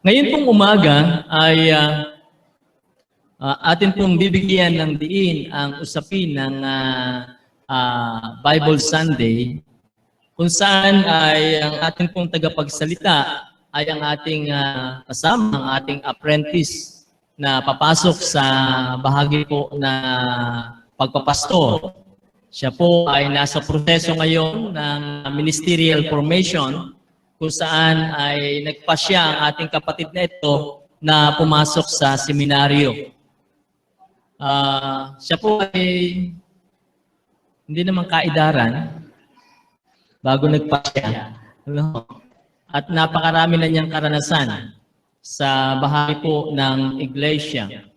Ngayon pong umaga ay atin pong bibigyan ng diin ang usapin ng Bible Sunday, kung saan ay ang ating pong tagapagsalita ay ang ating kasama, ang ating apprentice na papasok sa bahagi po na pagpapastor. Siya po ay nasa proseso ngayon ng ministerial formation, kung saan ay nagpasya ang ating kapatid na ito na pumasok sa seminaryo. Siya po ay hindi naman kaidaran bago nagpasya. At napakarami na niyang karanasan sa bahagi po ng iglesia.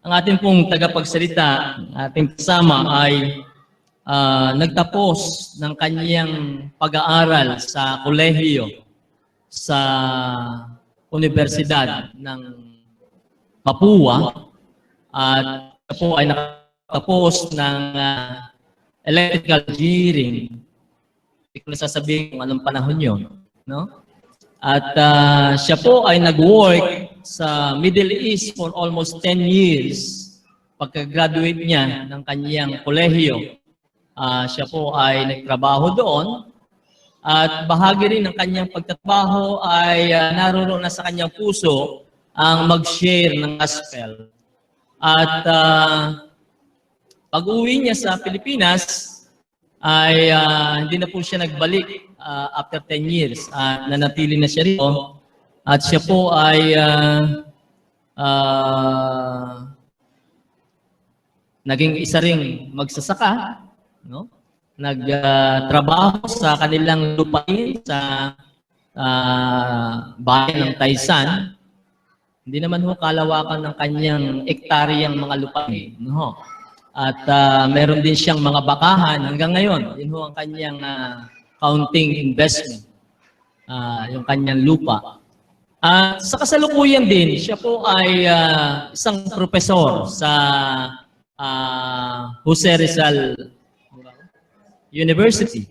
Ang ating pong tagapagsalita, ating kasama ay nagtapos ng kanyang pag-aaral sa kolehiyo sa Universidad ng Papua at po ay nakatapos ng electrical engineering. Hindi ko na sasabihin kung anong panahon yun. No? At siya po ay nag-work sa Middle East for almost 10 years pagka-graduate niya ng kanyang kolehiyo. Siya po ay nagtrabaho doon at bahagi rin ng kanyang pagtatrabaho ay naroon na sa kanyang puso ang mag-share ng gospel. At pag-uwi niya sa Pilipinas ay hindi na po siya nagbalik after 10 years. Nanatili na siya rito at siya po ay naging isa ring magsasaka. No? Nagtrabaho sa kanilang lupain sa bayan ng Taysan. Hindi naman ho kalawakan ng kanyang ektaryang mga lupain. No? At meron din siyang mga bakahan hanggang ngayon. Yun ho ang kanyang counting investment, yung kanyang lupa. Sa kasalukuyan din, siya po ay isang profesor sa Jose Rizal University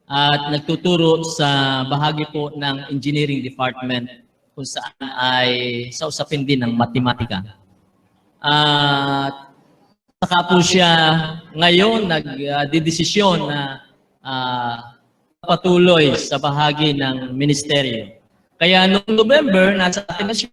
at nagtuturo sa bahagi po ng engineering department kung saan ay sa usapin din ng matematika. At saka po siya ngayon nagdidesisyon na patuloy sa bahagi ng ministeryo. Kaya noong November, nasa atin na siya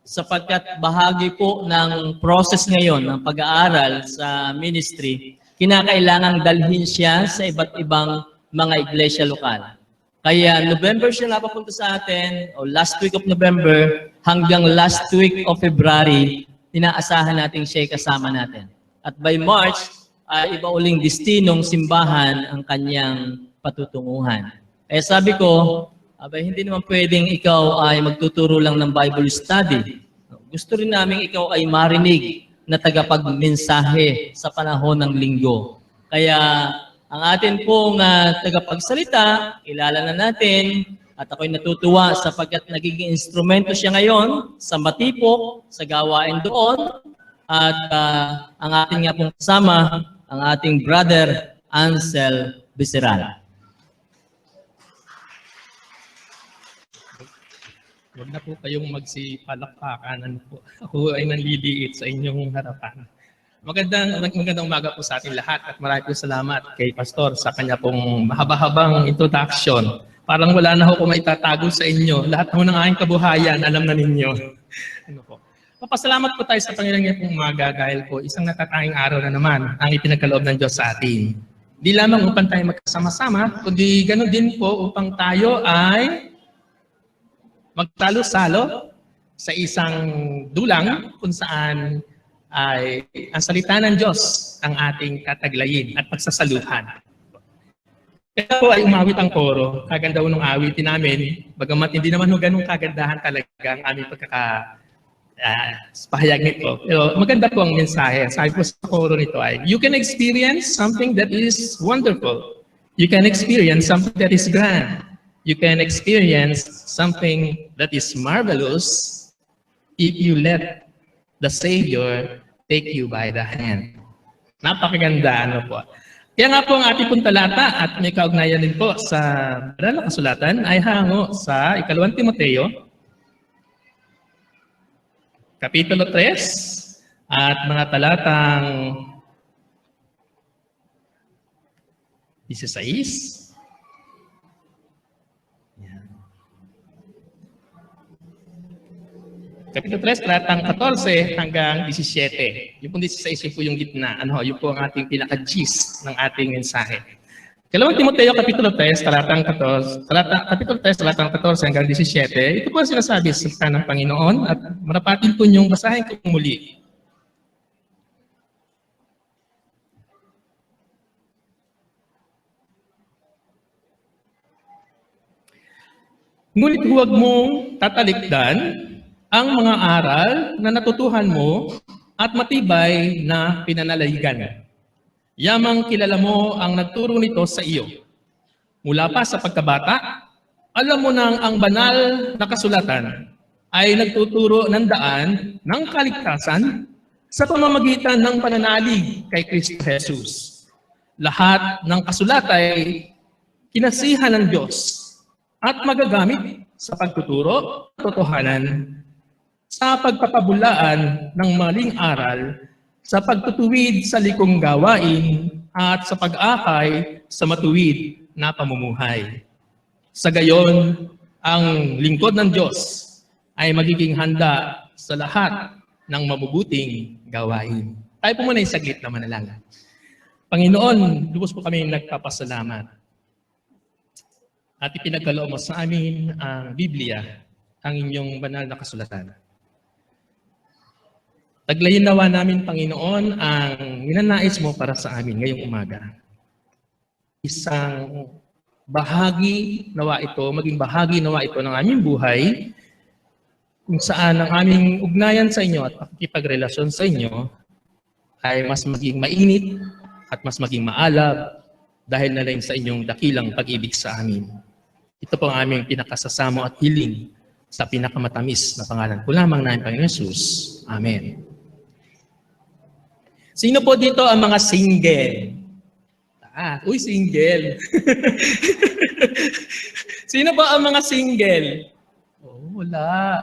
sapagkat bahagi po ng process ngayon ng pag-aaral sa ministry, kinakailangang dalhin siya sa iba't ibang mga iglesia lokal. Kaya November siya napapunta sa atin, o last week of November hanggang last week of February, inaasahan natin siya kasama natin. At by March, iba uling destinong simbahan ang kanyang patutunguhan. Kaya sabi ko, hindi naman pwedeng ikaw ay magtuturo lang ng Bible study. Gusto rin namin ikaw ay marinig na tagapagmensahe sa panahon ng linggo. Kaya ang atin pong tagapagsalita, kilala na natin at ako'y natutuwa sapagkat nagiging instrumento siya ngayon sa Matipok, sa gawain doon at ang ating nga pong kasama, ang ating brother Ansel Bisiral. Huwag na po kayong magsipalakpakan. Ako ay nanliliit sa inyong harapan. Magandang umaga po sa ating lahat at maraming po salamat kay Pastor sa kanya pong mahaba-habang introduction. Parang wala na ako maitatago sa inyo. Lahat ng aking kabuhayan, alam na ninyo. Ano po? Papasalamat po tayo sa Panginoon ngayong pong umaga dahil po isang natatanging araw na naman ang ipinagkaloob ng Diyos sa atin. Di lamang upang tayo magkasama-sama, kundi ganoon din po upang tayo ay magtalo-salo sa isang dulang kung saan ay ang salita ng Diyos ang ating tataglayin at pagsasaluhan. Kaya po ay umawit ang koro, kaganda ng awitin namin, bagamat hindi naman ganun kagandahan talaga ang aming pahayag nito. Pero maganda po ang mensahe. Sabi po sa koro nito ay, you can experience something that is wonderful. You can experience something that is grand. You can experience something that is marvelous if you let the Savior take you by the hand. Napakaganda, ano po. Kaya nga po ang ating pong talata at may kaugnayan din po sa banal na kasulatan ay hango sa 2 Timoteo Kapitulo 3 at mga talatang 16. Yan. Kapitulo 3, talatang 14 hanggang 17. Yung pong 16 yun po yung gitna. Yun po ang ating pinaka-gist ng ating mensahe. Kalawang Timoteo, Kapitulo 3, talatang 14, Kapitulo 3, talatang 14 hanggang 17. Ito po ang sinasabi sa salita ng Panginoon at marapatin po niyong basahin ko muli. Ngunit huwag mong tatalikdan ang mga aral na natutuhan mo at matibay na pinanalaigan. Yamang kilala mo ang nagturo nito sa iyo. Mula pa sa pagkabata, alam mo nang ang banal na kasulatan ay nagtuturo ng daan ng kaligtasan sa pamamagitan ng pananalig kay Kristo Jesus. Lahat ng kasulat ay kinasihan ng Diyos at magagamit sa pagtuturo ng totohanan, sa pagpapabulaan ng maling aral, sa pagtutuwid sa likong gawain, at sa pag-akay sa matuwid na pamumuhay. Sa gayon, ang lingkod ng Diyos ay magiging handa sa lahat ng mabubuting gawain. Tayo po muna yung saglit na manalangin. Panginoon, lubos po kami nagpapasalamat at ipinagkaloob mo sa amin ang Biblia, ang inyong banal na kasulatan. Taglayin nawa namin, Panginoon, ang ninanais mo para sa amin ngayong umaga. Isang bahagi nawa ito, maging bahagi nawa ito ng aming buhay, kung saan ang aming ugnayan sa inyo at pakikipagrelasyon sa inyo ay mas maging mainit at mas maging maalab dahil na rin sa inyong dakilang pag-ibig sa amin. Ito po ang aming pinakasasamo at hiling sa pinakamatamis na pangalan ko lamang namin, Panginoon Jesus. Amen. Sino po dito ang mga single? Single. Sino po ang mga single? Wala.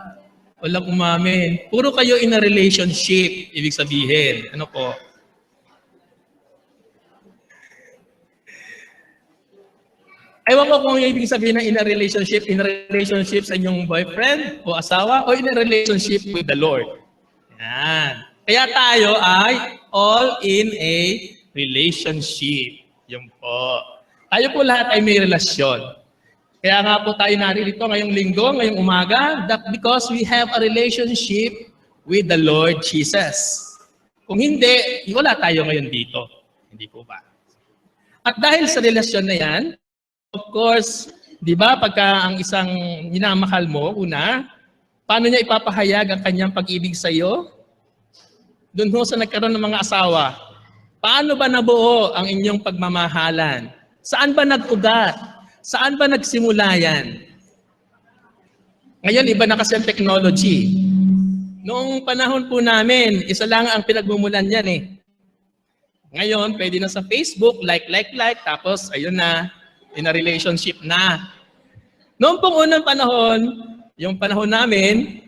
Walang umamin. Puro kayo in a relationship, ibig sabihin. Ano po? Ewan ko kung yung ibig sabihin ng in a relationship sa inyong boyfriend o asawa o in a relationship with the Lord. Yan. Kaya tayo ay all in a relationship. Yun po. Tayo po lahat ay may relasyon. Kaya nga po tayo naririto ngayong linggo, ngayong umaga, because we have a relationship with the Lord Jesus. Kung hindi, wala tayo ngayon dito. Hindi po ba? At dahil sa relasyon na yan, of course, di ba, pagka ang isang minamahal mo, una, paano niya ipapahayag ang kanyang pag-ibig sa iyo? Doon ho sa nagkaroon ng mga asawa, paano ba nabuo ang inyong pagmamahalan? Saan ba nag-ugat? Saan ba nagsimula yan? Ngayon, iba na kasi ang technology. Noong panahon po namin, isa lang ang pinagmumulan yan eh. Ngayon, pwede na sa Facebook, like, tapos ayun na, in a relationship na. Noong pong unang panahon, yung panahon namin,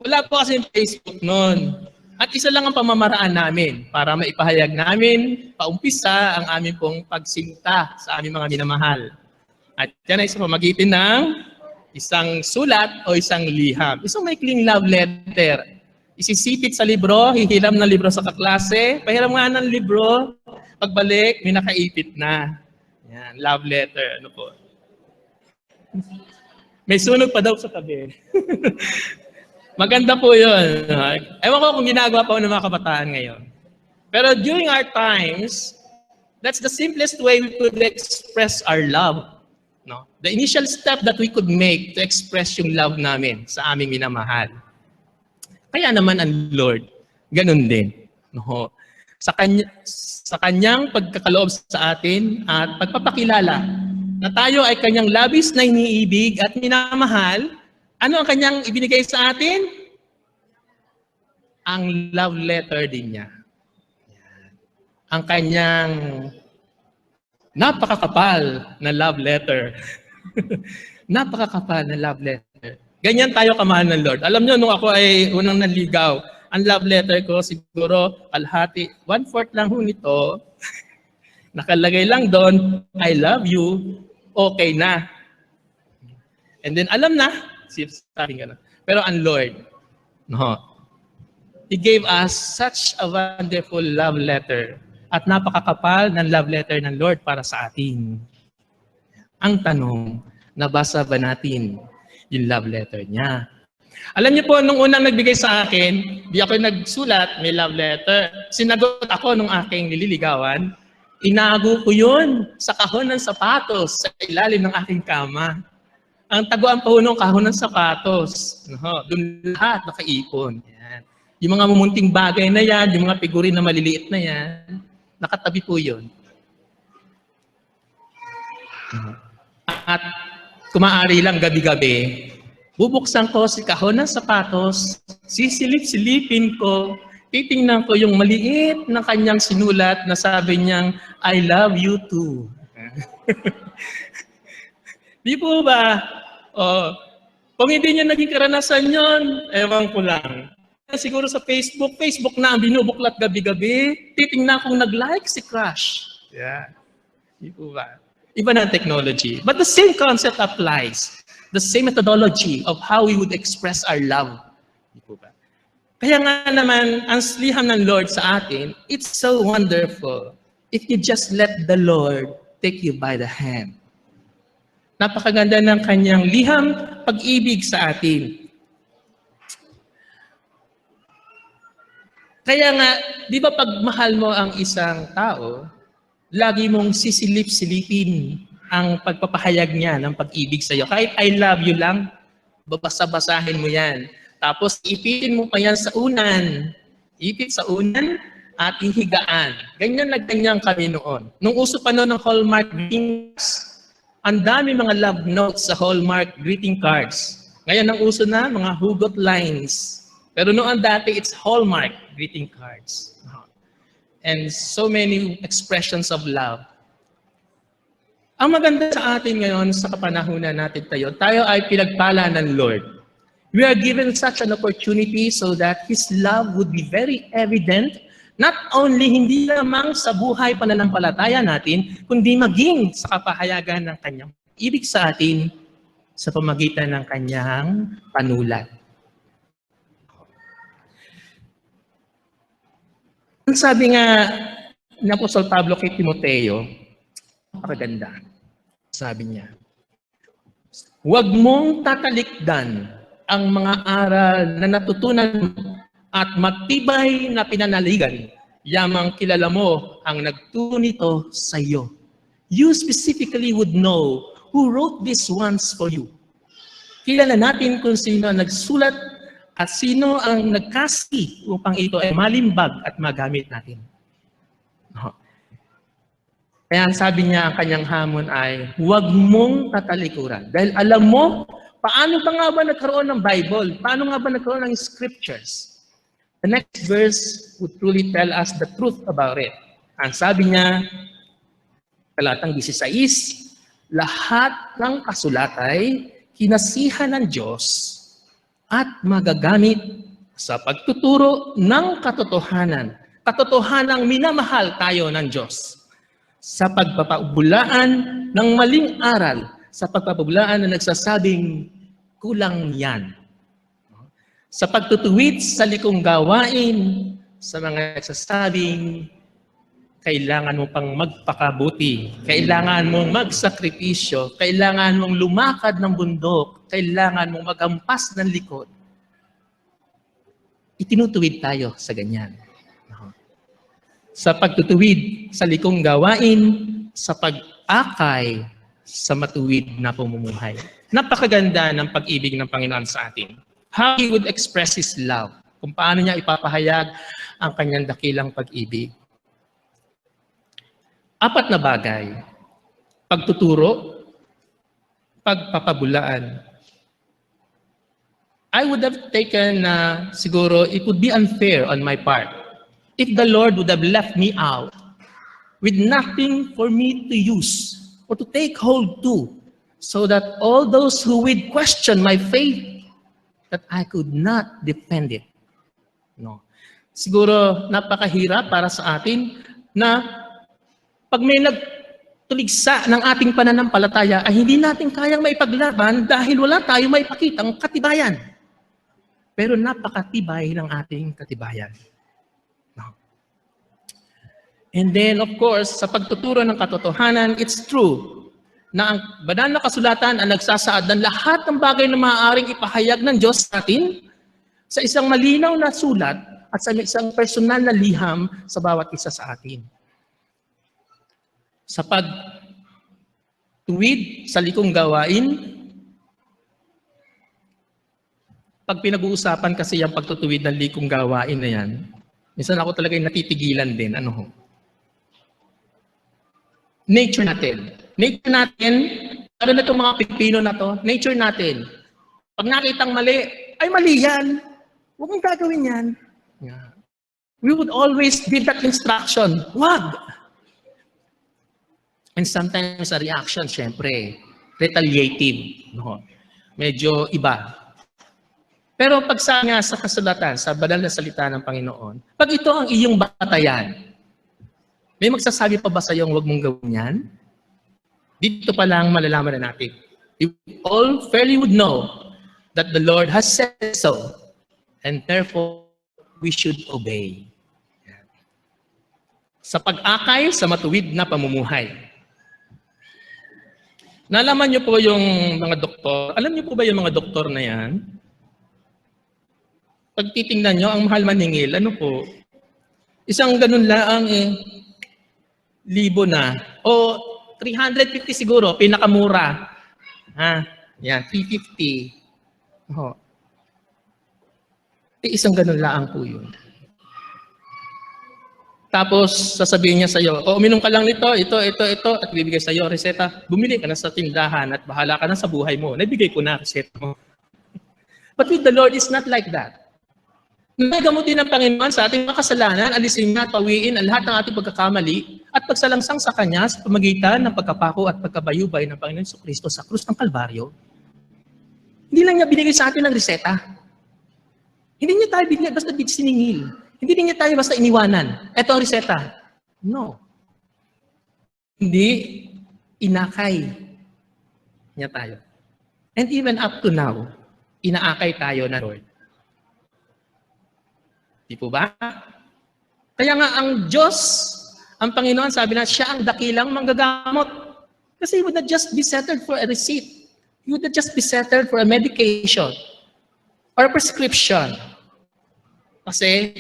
wala po kasi Facebook noon. At isa lang ang pamamaraan namin para maipahayag namin, paumpisa ang aming pong pagsinta sa aming mga minamahal. At yan ay sa pamagitan ng isang sulat o isang liham. Isang maikling love letter. Isisipit sa libro, hihiram ng libro sa kaklase, pahiram nga ng libro, pagbalik, may nakaipit na. Yan, love letter. Ano po? May sunog pa daw sa tabi. Maganda po yun. Ewan ko kung ginagawa pa ng mga kabataan ngayon. Pero during our times, that's the simplest way we could express our love. No? The initial step that we could make to express yung love namin sa aming minamahal. Kaya naman ang Lord, ganun din. No? Sa kanyang pagkakaloob sa atin at pagpapakilala na tayo ay kanyang labis na iniibig at minamahal, ano ang kanyang ibinigay sa atin? Ang love letter din niya. Ang kanyang napakakapal na love letter. Napakakapal na love letter. Ganyan tayo kamahal ng Lord. Alam nyo, nung ako ay unang nanligaw, Ang love letter ko siguro kalahati, 1/4 lang ho nito. Nakalagay lang doon, I love you, okay na. And then alam na, sabi nga na. Pero ang Lord, no, He gave us such a wonderful love letter at napakakapal ng love letter ng Lord para sa atin. Ang tanong, nabasa ba natin yung love letter niya? Alam niyo po, nung unang nagbigay sa akin, di ako nagsulat, may love letter. Sinagot ako nung aking nililigawan, inago ko yun sa kahon ng sapatos sa ilalim ng aking kama. Ang taguan po nung kahon ng sapatos, doon lahat nakaipon. Yan. Yung mga mumunting bagay na yan, yung mga figurin na maliliit na yan, nakatabi po yun. At kumaari lang gabi-gabi, bubuksan ko si kahon ng sapatos, sisilip-silipin ko, titingnan ko yung maliit na kanyang sinulat na sabi niyang, I love you too. Di po ba? Kung hindi niya naging karanasan yun, ewan ko lang. Siguro sa Facebook na ang binubuklat gabi-gabi, titingnan kung nag-like si crush. Yeah. Di po ba? Iba na technology. But the same concept applies. The same methodology of how we would express our love. Di po ba? Kaya nga naman, ang liham ng Lord sa atin, it's so wonderful if you just let the Lord take you by the hand. Napakaganda ng kanyang liham pag-ibig sa atin. Kaya nga, di ba pag mahal mo ang isang tao, lagi mong sisilip-silipin ang pagpapahayag niya ng pag-ibig sa iyo. Kahit I love you lang, babasa-basahin mo yan. Tapos ipitin mo pa yan sa unan. Ipit sa unan at ihigaan. Ganyan na ganyan kami noon. Nung uso pa noon ng Hallmark greetings, ang dami mga love notes sa Hallmark greeting cards. Ngayon ang uso na, mga hugot lines. Pero noon dati, it's Hallmark greeting cards. And so many expressions of love. Ang maganda sa atin ngayon, sa kapanahunan natin tayo ay pinagpala ng Lord. We are given such an opportunity so that His love would be very evident, not only hindi lamang sa buhay pananampalataya natin, kundi maging sa kapahayagan ng Kanyang ibig sa atin sa pamagitan ng Kanyang panulat. Ang sabi nga ni Apostol Pablo kay Timoteo, napakaganda. Sabi niya, huwag mong tatalikdan ang mga aral na natutunan at matibay na pinanaligan, yamang kilala mo ang nagturo nito sa iyo. You specifically would know who wrote these ones for you. Kilala natin kung sino ang nagsulat at sino ang nagkasi upang ito ay malimbag at magamit natin. Kaya ang sabi niya, ang kanyang hamon ay, huwag mong tatalikuran. Dahil alam mo, paano ba nga ba nagkaroon ng Bible? Paano nga ba nagkaroon ng scriptures? The next verse would truly tell us the truth about it. Ang sabi niya, talatang 16, lahat ng kasulatay, kinasihan ng Diyos at magagamit sa pagtuturo ng katotohanan. Katotohanang minamahal tayo ng Diyos. Sa pagpapabulaan ng maling aral, sa pagpapabulaan na nagsasabing kulang yan. Sa pagtutuwid sa likong gawain, sa mga nagsasabing kailangan mo pang magpakabuti, kailangan mong magsakripisyo, kailangan mong lumakad ng bundok, kailangan mong magampas ng likod. Itinutuwid tayo sa ganyan. Sa pagtutuwid sa likong gawain, sa pag-akay sa matuwid na pamumuhay. Napakaganda ng pag-ibig ng Panginoon sa atin. How He would express His love. Kung paano niya ipapahayag ang kanyang dakilang pag-ibig. 4 na bagay. Pagtuturo, pagpapabulaan. I would have taken siguro it would be unfair on my part if the Lord would have left me out with nothing for me to use or to take hold to, so that all those who would question my faith, that I could not defend it. No. Siguro napakahirap para sa atin na pag may nagtuligsa ng ating pananampalataya ay hindi natin kayang maipaglaban dahil wala tayong maipakitang katibayan. Pero napakatibay ng ating katibayan. No. And then, of course, sa pagtuturo ng katotohanan, it's true na ang banal na kasulatan ang nagsasaad ng lahat ng bagay na maaaring ipahayag ng Diyos sa atin sa isang malinaw na sulat at sa isang personal na liham sa bawat isa sa atin. Sa pagtuwid sa likong gawain, pag pinag-uusapan kasi yung pagtutuwid ng likong gawain na yan, minsan ako talaga yung natitigilan din. Ano ho? Nature natin. Nature natin, lalo na itong mga Pilipino na to, nature natin. Pag nakitang mali, ay mali yan. Huwag mong gagawin yan. Yeah. We would always give that instruction. Wag! And sometimes a reaction, syempre, retaliative. No? Medyo iba. Pero pag sa kasulatan, sa banal na salita ng Panginoon, pag ito ang iyong batayan, may magsasabi pa ba sa iyong huwag mong gawin yan? Dito pa lang malalaman na natin. You all fairly would know that the Lord has said so, and therefore we should obey. Sa pag-akay sa matuwid na pamumuhay. Nalaman niyo po yung mga doktor, alam niyo po ba yung mga doktor na yan? Pag titingnan niyo, ang mahal maningil, ano po? Isang ganun lang libo na. O 350 siguro, pinakamura. Yan, 350. Oh. Isang ganun lang po yun. Tapos, sasabihin niya sa iyo, uminom ka lang nito, ito, at bibigay sa iyo, reseta. Bumili ka na sa tindahan at bahala ka na sa buhay mo. Naibigay ko na, reseta mo. But with the Lord, it's not like that. Nagamutin ng Panginoon sa ating mga kasalanan, alisin niya at pawiin ang lahat ng ating pagkakamali at pagsalangsang sa Kanya sa pamagitan ng pagkapako at pagkabayubay ng Panginoon Jesucristo sa krus ng Kalbaryo. Hindi lang niya binigay sa atin ng reseta. Hindi niya tayo binigay basta siningil. Hindi niya tayo basta iniwanan. Ito ang reseta. No. Hindi inakay niya tayo. And even up to now, inaakay tayo na Lord. Di po ba? Kaya nga ang Diyos, ang Panginoon, sabi na siya ang dakilang manggagamot. Kasi he would not just be settled for a receipt. He would not just be settled for a medication or a prescription. Kasi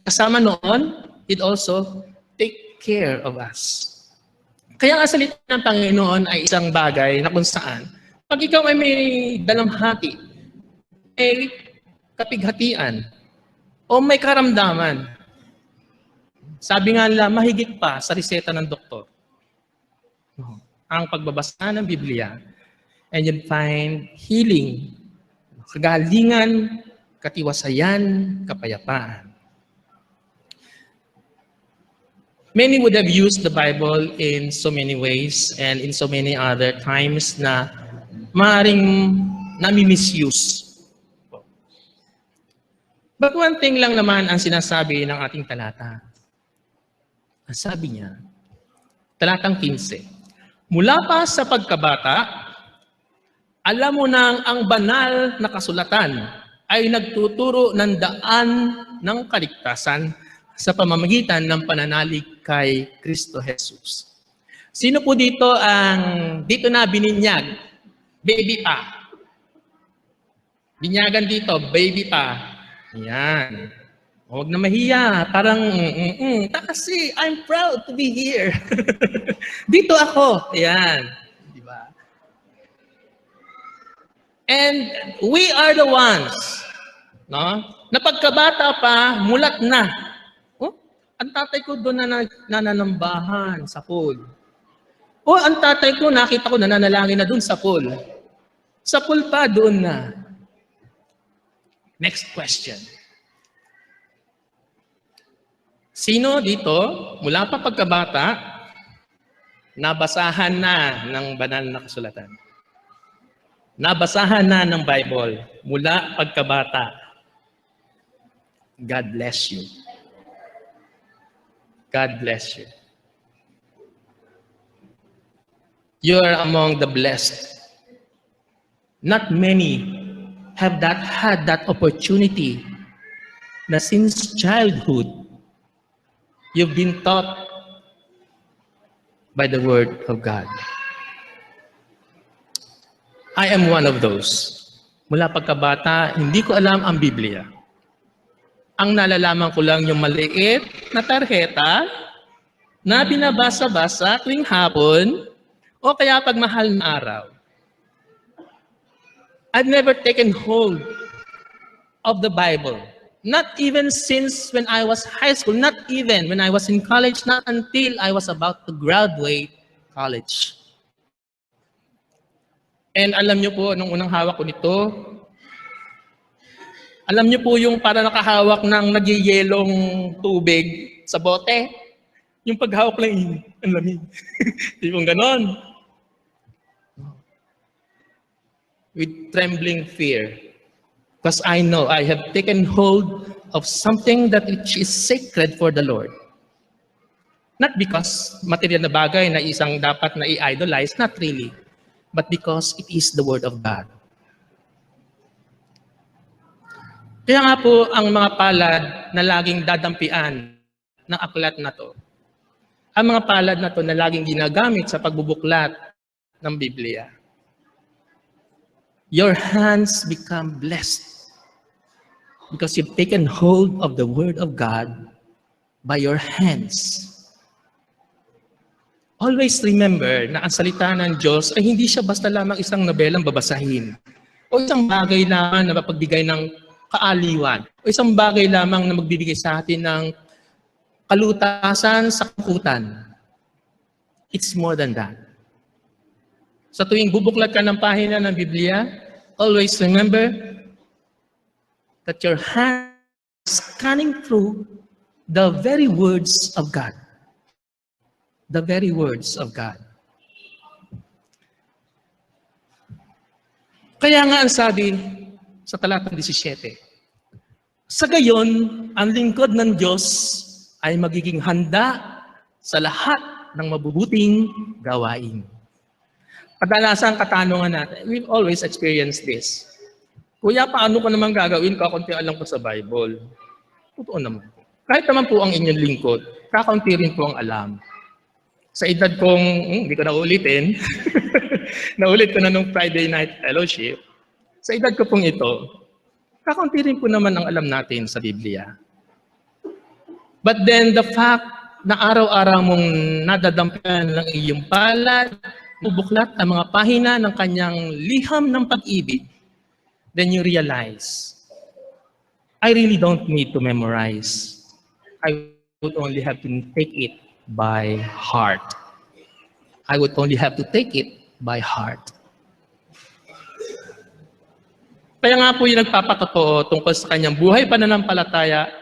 kasama noon, he'd also take care of us. Kaya ang salita ng Panginoon ay isang bagay na kung saan, pag ikaw ay may dalamhati, may kapighatian, o may karamdaman, sabi nga nila, mahigit pa sa reseta ng doktor. Ang pagbabasa ng Biblia, and you'll find healing, kagalingan, katiwasayan, kapayapaan. Many would have used the Bible in so many ways and in so many other times na maaaring nami-misuse. But one thing lang naman ang sinasabi ng ating talata. Ang sabi niya, talatang 15, mula pa sa pagkabata, alam mo nang ang banal na kasulatan ay nagtuturo ng daan ng kaligtasan sa pamamagitan ng pananalig kay Kristo Jesus. Sino po dito na bininyag? Baby pa. Binyagan dito, baby pa. Yan. Huwag na mahiya. Parang, kasi I'm proud to be here. Dito ako. Yan. Diba? And we are the ones, no? Na pagkabata pa, mulat na. Oh, ang tatay ko doon na nananambahan sa pool. Oh, ang tatay ko, nakita ko nananalangin na doon sa pool. Sa pool pa, doon na. Next question. Sino dito, mula pa pagkabata, nabasahan na ng banal na kasulatan? Nabasahan na ng Bible mula pagkabata. God bless you. God bless you. You are among the blessed. Not many have had that opportunity na since childhood, you've been taught by the Word of God. I am one of those. Mula pagkabata, hindi ko alam ang Biblia. Ang nalalaman ko lang yung maliit na tarheta na binabasa-basa tuwing hapon o kaya pag mahal na araw. I've never taken hold of the Bible. Not even since when I was high school, not even when I was in college, not until I was about to graduate college. And alam niyo po, nung unang hawak ko nito, alam niyo po yung para nakahawak ng nagyayelong tubig sa bote? Yung paghawak lang, ang lamig. Yung ganon. With trembling fear. Because I know I have taken hold of something that which is sacred for the Lord. Not because material na bagay na isang dapat na i-idolize, not really. But because it is the Word of God. Kaya nga po ang mga palad na laging dadampian ng aklat na to. Ang mga palad na to na laging ginagamit sa pagbubuklat ng Biblia. Your hands become blessed because you've taken hold of the Word of God by your hands. Always remember na ang salita ng Diyos ay hindi siya basta lamang isang nobelang babasahin o isang bagay lamang na mapagbigay ng kaaliwan o isang bagay lamang na magbibigay sa atin ng kalutasan sa kakutan. It's more than that. Sa tuwing bubuklat ka ng pahina ng Biblia, always remember that your hand is scanning through the very words of God. The very words of God. Kaya nga ang sabi sa talatang 17, sa gayon, ang lingkod ng Diyos ay magiging handa sa lahat ng mabubuting gawain. Kadalasan katanungan natin, we've always experienced this. Kuya, paano ko naman gagawin? Kakunti alam ko sa Bible. Totoo naman. Kahit naman po ang inyong lingkod, kakaunti rin po ang alam. Sa edad kong, hindi ko na ulitin, naulit ko na nung Friday Night Fellowship, sa edad ko pong ito, kakaunti rin po naman ang alam natin sa Biblia. But then the fact na araw-araw mong nadadampian ng iyong palad, bubuklat ang mga pahina ng kanyang liham ng pag-ibig, then you realize, I really don't need to memorize. I would only have to take it by heart. I would only have to take it by heart. Kaya nga po yung nagpapatotoo tungkol sa kanyang buhay pananampalataya,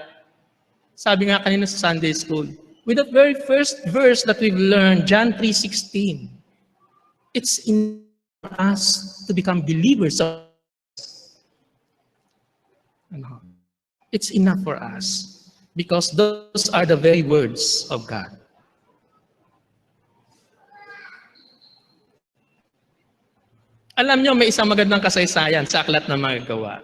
sabi nga kanina sa Sunday School, with the very first verse that we've learned, John 3:16, it's in us to become believers. It's enough for us because those are the very words of God. Alam nyo, may isang magandang kasaysayan sa aklat ng mga gawa.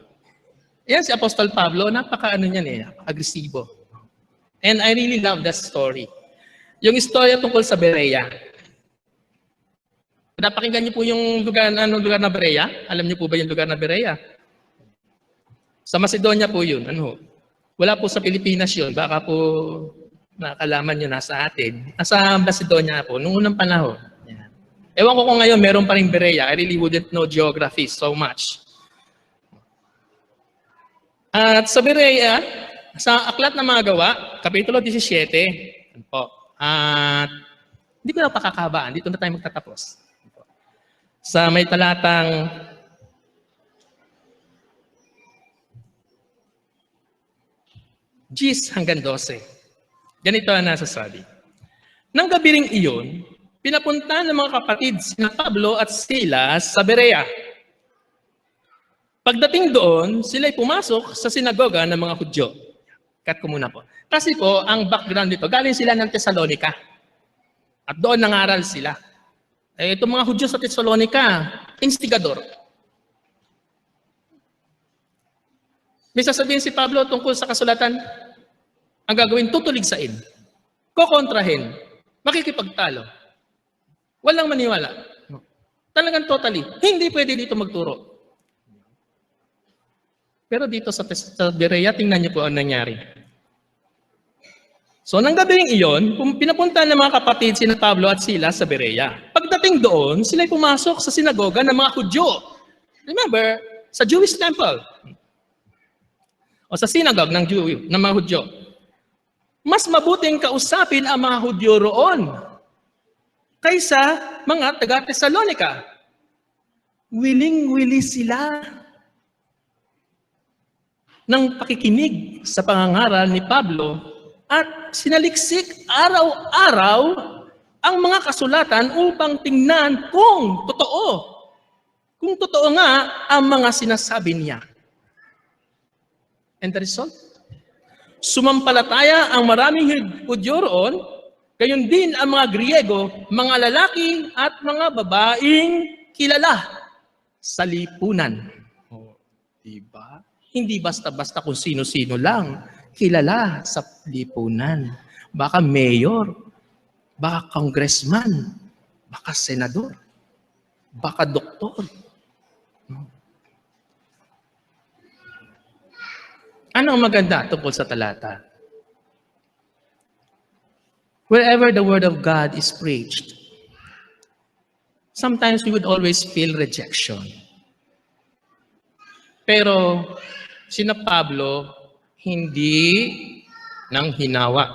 Yan si Apostol Pablo, napaka-ano niyan agresibo. And I really love that story. Yung istorya tungkol sa Berea. Napakinggan niyo po yung lugar na Berea? Alam niyo po ba yung lugar na Berea? Sa Macedonia po yun. Wala po sa Pilipinas yun. Baka po nakalaman nyo nasa atin. Nasa Macedonia po, noong unang panahon. Yan. Ewan ko kung ngayon meron pa rin Berea. I really wouldn't know geography so much. At sa Berea, sa Aklat ng Mga Gawa, Kapitulo 17, po. At hindi ko na pakakabaan. Dito na tayo magtatapos. Sa may talatang 10 hanggang 12. Ganito ang nasasabi. Nang gabi ring iyon, pinapunta ng mga kapatid sina Pablo at Silas sa Berea. Pagdating doon, sila'y pumasok sa sinagoga ng mga Hudyo. Cut ko muna po. Kasi po, ang background nito, galing sila ng Thessalonica. At doon nangaral sila. Itong mga Hudyo sa Thessalonica, instigador. May sasabihin si Pablo tungkol sa kasulatan, ang gagawin, tutuligsain, kokontrahin, makikipagtalo. Walang maniwala. Talagang totally. Hindi pwede dito magturo. Pero dito sa Berea, tingnan niyo po ang nangyari. So, nang gabing iyon, pinapunta ng mga kapatid sina Pablo at Silas sa Berea. Pagdating doon, sila'y pumasok sa sinagoga ng mga Hudyo. Remember, sa Jewish temple. O sa synagogue ng mga Hudyo. Mas mabuting kausapin ang mga Hudyo roon kaysa mga taga-Thessalonica. Willing-willing sila ng pakikinig sa pangangaral ni Pablo at sinaliksik araw-araw ang mga kasulatan upang tingnan kung totoo. Kung totoo nga ang mga sinasabi niya. And the result? Sumampalataya ang maraming Hudyo roon, gayon din ang mga Griego, mga lalaki at mga babaeng kilala sa lipunan. Oh, diba? Hindi basta-basta kung sino-sino lang kilala sa lipunan. Baka mayor, baka congressman, baka senador, baka doktor. Ano ang maganda tungkol sa talata? Wherever the word of God is preached, sometimes we would always feel rejection. Pero sina Pablo, hindi nang hinawa.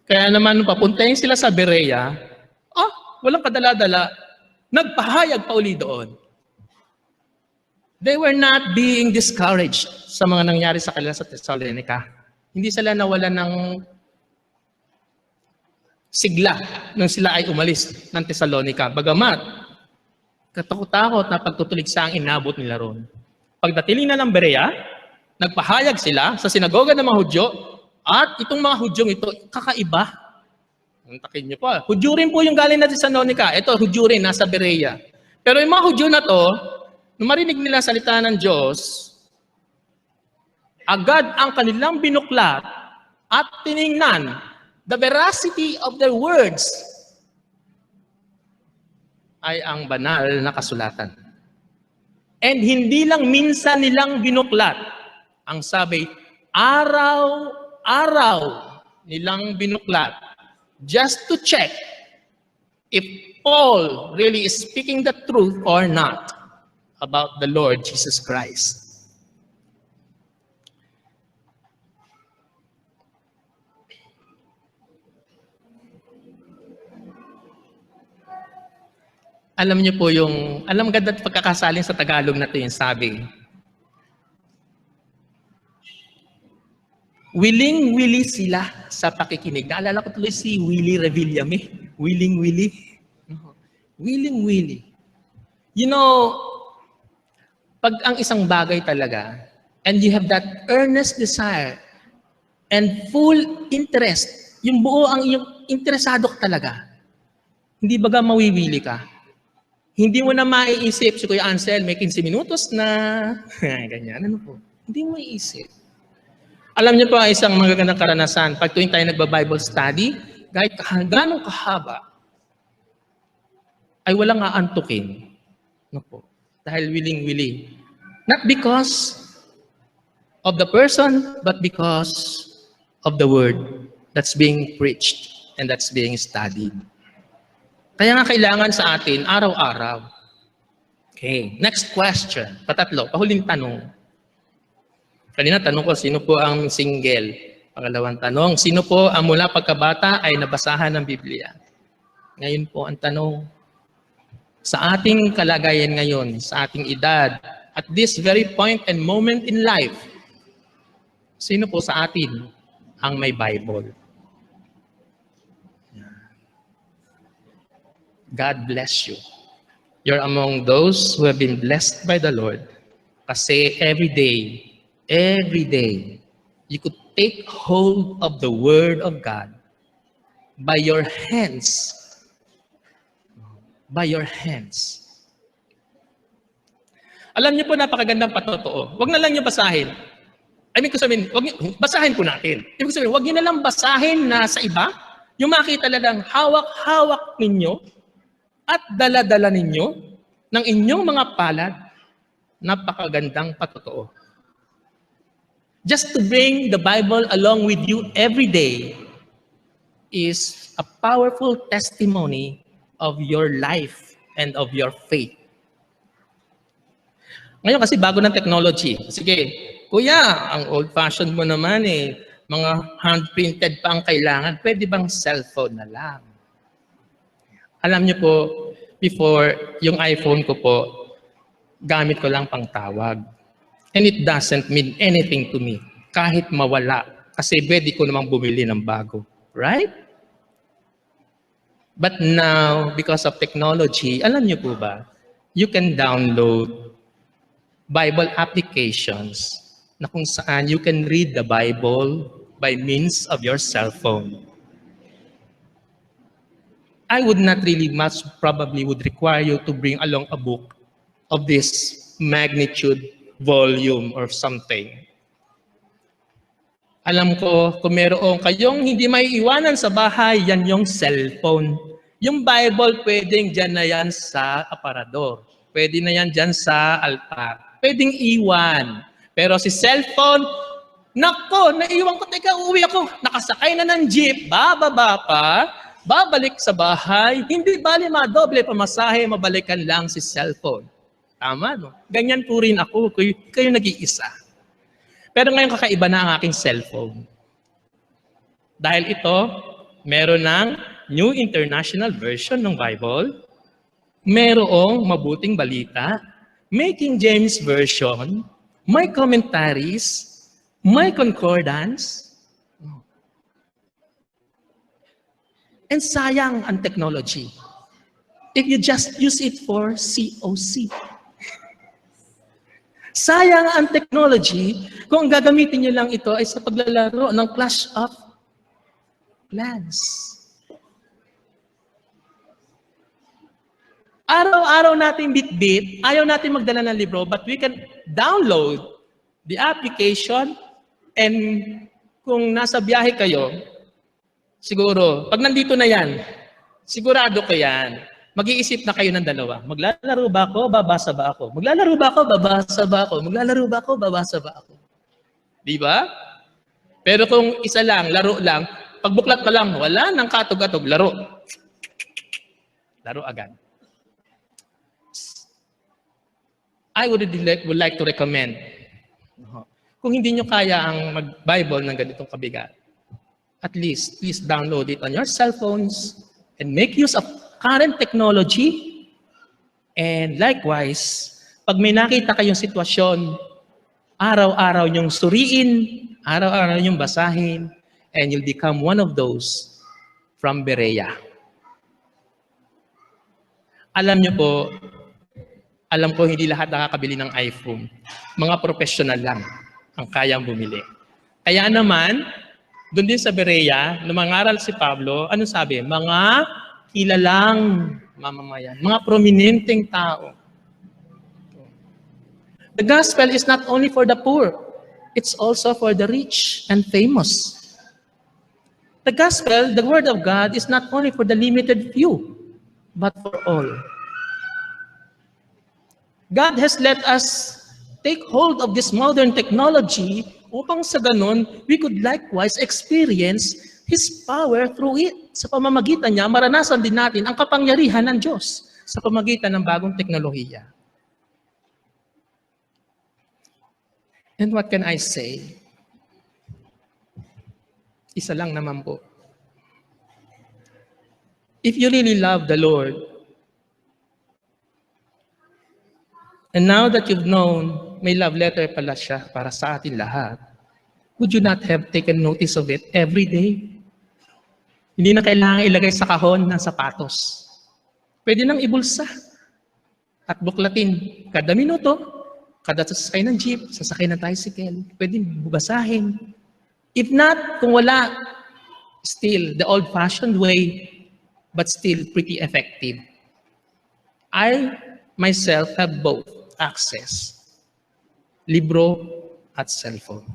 Kaya naman, papuntahin sila sa Berea, walang kadala-dala, nagpahayag pa uli doon. They were not being discouraged sa mga nangyari sa kanila sa Thessalonica. Hindi sila nawalan ng sigla nang sila ay umalis ng Thessalonica. Bagamat, katakot-takot na pagtutuligsa ang inabot nila roon. Pagdating na ng Berea, nagpahayag sila sa sinagoga ng mga Hudyo at itong mga Hudyong ito, kakaiba. Takin niyo po. Hudyo rin po yung galing na Thessalonica. Ito, Hudyo rin, nasa Berea. Pero yung mga Hudyo na to, nung marinig nila salita ng Diyos, agad ang kanilang binuklat at tiningnan the veracity of their words ay ang banal na kasulatan. And hindi lang minsan nilang binuklat. Ang sabi, araw-araw nilang binuklat just to check if Paul really is speaking the truth or not about the Lord Jesus Christ. Alam niyo po alam ganda at pagkakasalin sa Tagalog na ito yung sabi. Willing-willing sila sa pakikinig. Naalala ko tuloy si Willie Revillame. Willing-willing. Willing-willing. You know, pag ang isang bagay talaga, and you have that earnest desire and full interest, yung buo ang iyong interesado ka talaga, hindi baga mawiwili ka. Hindi mo na maiisip, si Kuya Ansel, may 15 minutos na, ganyan, ano po. Hindi mo maiisip. Alam niyo po, isang magagandang karanasan, pag tuwing tayo nagba-Bible study, kahit ganong kahaba, ay walang aantukin. No po. Dahil willing-willing. Not because of the person, but because of the word that's being preached and that's being studied. Kaya nga kailangan sa atin, araw-araw. Okay, next question. Patatlo, pahuling tanong. Kanina tanong ko, sino po ang single? Pangalawang tanong, sino po ang mula pagkabata ay nabasahan ng Biblia? Ngayon po ang tanong, sa ating kalagayan ngayon, sa ating edad, at this very point and moment in life, sino po sa atin ang may Bible? God bless you. You're among those who have been blessed by the Lord. Kasi every day, you could take hold of the Word of God by your hands. By your hands. Alam niyo po, napakagandang patotoo. Huwag na lang niyo basahin. I mean, sabihin, basahin po natin. Ibig sabihin, huwag niyo na lang basahin na sa iba. Yung makita lang hawak-hawak ninyo at dala-dala ninyo ng inyong mga palad, napakagandang patotoo. Just to bring the Bible along with you every day is a powerful testimony of your life and of your faith. Ngayon kasi bago ng technology. Sige, kuya, ang old-fashioned mo naman eh. Mga hand-printed pa ang kailangan. Pwede bang cellphone na lang? Alam niyo po, before, yung iPhone ko po, gamit ko lang pang tawag. And it doesn't mean anything to me. Kahit mawala. Kasi pwede ko namang bumili ng bago. Right? But now, because of technology, alam niyo po ba, you can download Bible applications na kung saan you can read the Bible by means of your cell phone. I would not really much probably would require you to bring along a book of this magnitude, volume, or something. Alam ko, kung meron kayong hindi may iwanan sa bahay, yan yung cellphone. Yung Bible, pwedeng dyan na yan sa aparador. Pwede na yan dyan sa altar. Pwedeng iwan. Pero si cellphone, nako, naiwan ko, teka, uwi ako. Nakasakay na ng jeep, bababa pa, babalik sa bahay, hindi bali madoble pamasahe, mabalikan lang si cellphone. Tama, no? Ganyan po rin ako, kayo nag-iisa. Pero ngayon kakaiba na ang aking cellphone. Dahil ito, meron ng New International Version ng Bible, merong mabuting balita, may King James Version, may commentaries, may concordance. And sayang ang technology. If you just use it for COC. Sayang ang technology kung gagamitin niyo lang ito ay sa paglalaro ng Clash of Clans. Araw-araw natin bit-bit, ayaw natin magdala ng libro, but we can download the application and kung nasa biyahe kayo, siguro, pag nandito na yan, sigurado ko yan, mag-iisip na kayo ng dalawa. Maglalaro ba ako, babasa ba ako? Maglalaro ba ako, babasa ba ako? Maglalaro ba ako, babasa ba ako? Di ba? Pero kung isa lang, laro lang, pagbuklat pa lang, wala nang katog-atog, laro. Laro agad. I would like to recommend, kung hindi nyo kaya ang mag-Bible ng ganitong kabigat, at least, please download it on your cell phones and make use of current technology. And likewise, pag may nakita kayong sitwasyon, araw-araw nyong suriin, araw-araw nyong basahin, and you'll become one of those from Berea. Alam nyo po, alam ko hindi lahat nakakabili ng iPhone. Mga professional lang ang kayang bumili. Kaya naman, doon din sa Berea, nung mangaral si Pablo, ano sabi? Mga kilalang mamamayan, mga prominenteng tao. The gospel is not only for the poor, it's also for the rich and famous. The gospel, the word of God, is not only for the limited few, but for all. God has let us take hold of this modern technology upang sa ganun, we could likewise experience His power through it. Sa pamamagitan niya, maranasan din natin ang kapangyarihan ng Diyos sa pamamagitan ng bagong teknolohiya. And what can I say? Isa lang naman po. If you really love the Lord, and now that you've known, may love letter pala siya para sa atin lahat, would you not have taken notice of it every day? Hindi na kailangan ilagay sa kahon ng sapatos. Pwede nang ibulsa at buklatin kada minuto, kada sasakay ng jeep, sasakay ng tricycle, pwede basahin. If not, kung wala, still the old-fashioned way, but still pretty effective. I myself have both access, libro at cellphone.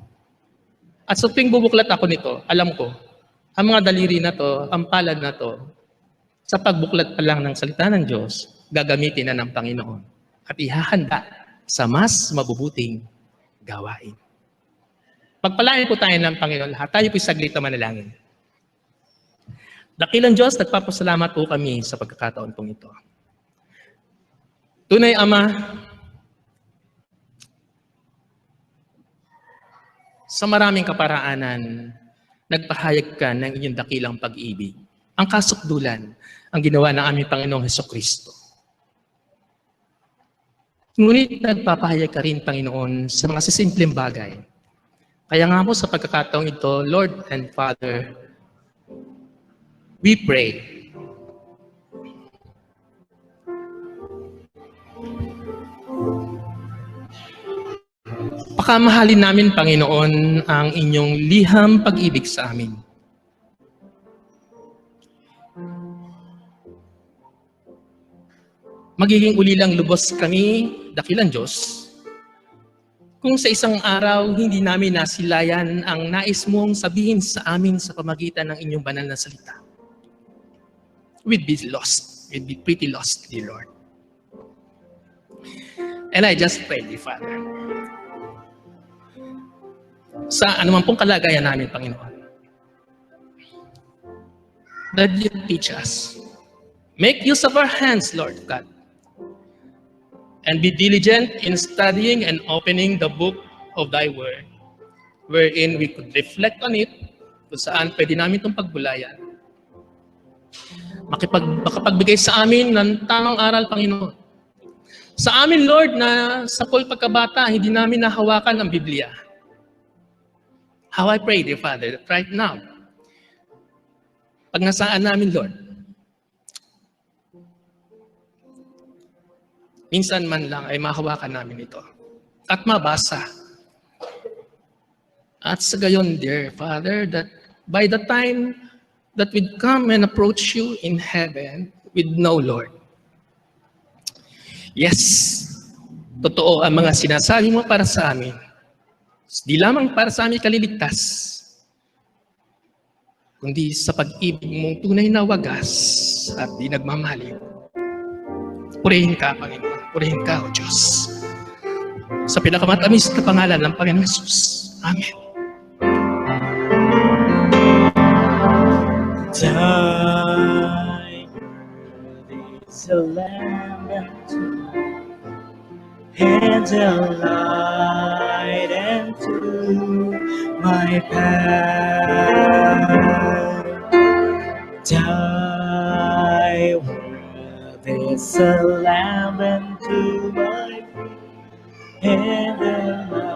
At sa tuwing bubuklat ako nito, alam ko, ang mga daliri na to, ang palad na to, sa pagbuklat pa lang ng salita ng Diyos, gagamitin na ng Panginoon at ihahanda sa mas mabubuting gawain. Pagpalain po tayo ng Panginoon lahat. Tayo po'y saglit na manalangin. Dakilang Diyos, nagpapasalamat po kami sa pagkakataon pong ito. Tunay, Ama, sa maraming kaparaanan, nagpahayag ka ng inyong dakilang pag-ibig. Ang kasukdulan, ang ginawa ng aming Panginoong Hesukristo. Ngunit nagpapahayag ka rin, Panginoon, sa mga sisimpleng bagay. Kaya nga po sa pagkakataong ito, Lord and Father, we pray. Pakamahalin namin, Panginoon, ang inyong liham pag-ibig sa amin. Magiging ulilang lubos kami, dakilang Diyos, kung sa isang araw hindi namin nasilayan ang nais mong sabihin sa amin sa pamagitan ng inyong banal na salita. We'd be lost. We'd be pretty lost, dear Lord. And I just pray, dear Father, sa anuman pong kalagayan namin, Panginoon, that you teach us. Make use of our hands, Lord God, and be diligent in studying and opening the book of Thy Word, wherein we could reflect on it, kung saan pwede namin itong pagbulayan. Makapagbigay sa amin ng tamang aral, Panginoon. Sa amin, Lord, na sa pagkabata, hindi namin nahawakan ang Biblia. How I pray, dear Father, that right now, pag nasaan namin, Lord, minsan man lang ay mahawakan namin ito at mabasa. At sa gayon, dear Father, that by the time that we'd come and approach you in heaven, we'd know, Lord. Yes, totoo ang mga sinasabi mo para sa amin. Di lamang para sa aming kaliligtas, kundi sa pag-ibig mong tunay na wagas at di nagmamaliw. Purihin ka, Panginoon. Purihin ka, O Diyos. Sa pinakamatamis na pangalan ng Panginoon Jesus. Amen. Time is a lamp unto and a light unto my path. Thy word is a lamp unto my feet and a light